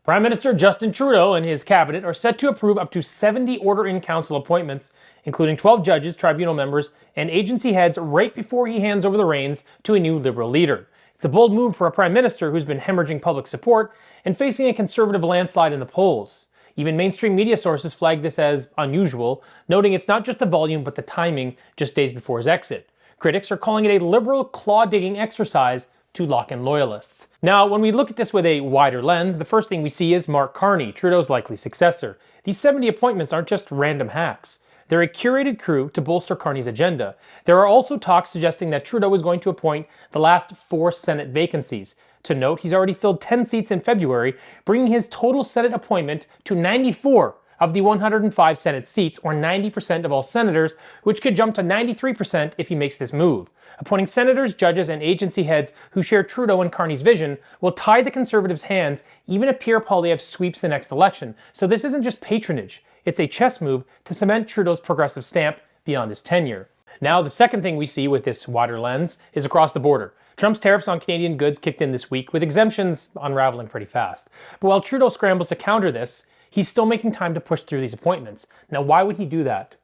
Prime Minister Justin Trudeau and his cabinet are set to approve up to 70 order-in-council appointments, including 12 judges, tribunal members, and agency heads right before he hands over the reins to a new Liberal leader. It's a bold move for a Prime Minister who's been hemorrhaging public support and facing a Conservative landslide in the polls. Even mainstream media sources flag this as unusual, noting it's not just the volume but the timing just days before his exit. Critics are calling it a Liberal claw-digging exercise to lock in loyalists. Now, when we look at this with a wider lens, the first thing we see is Mark Carney, Trudeau's likely successor. These 70 appointments aren't just random hacks. They're a curated crew to bolster Carney's agenda. There are also talks suggesting that Trudeau is going to appoint the last 4 Senate vacancies. To note, he's already filled 10 seats in February, bringing his total Senate appointment to 94 of the 105 Senate seats, or 90% of all senators, which could jump to 93% if he makes this move. Appointing senators, judges, and agency heads who share Trudeau and Carney's vision will tie the Conservatives' hands even if Pierre Poilievre sweeps the next election. So this isn't just patronage, it's a chess move to cement Trudeau's progressive stamp beyond his tenure. Now, the second thing we see with this wider lens is across the border. Trump's tariffs on Canadian goods kicked in this week, with exemptions unraveling pretty fast. But while Trudeau scrambles to counter this, he's still making time to push through these appointments. Now, why would he do that?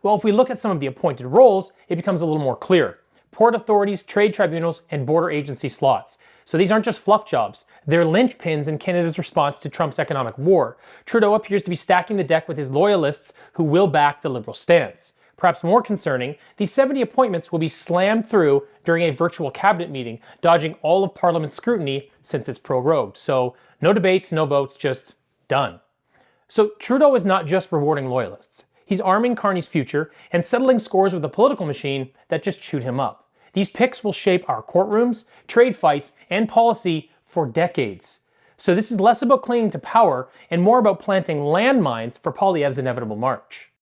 Well, if we look at some of the appointed roles, it becomes a little more clear. Port authorities, trade tribunals, and border agency slots. So these aren't just fluff jobs. They're linchpins in Canada's response to Trump's economic war. Trudeau appears to be stacking the deck with his loyalists who will back the Liberal stance. Perhaps more concerning, these 70 appointments will be slammed through during a virtual cabinet meeting, dodging all of Parliament's scrutiny since it's prorogued. So no debates, no votes, just done. So Trudeau is not just rewarding loyalists. He's arming Carney's future and settling scores with a political machine that just chewed him up. These picks will shape our courtrooms, trade fights, and policy for decades. So this is less about clinging to power and more about planting landmines for Poilievre's inevitable march.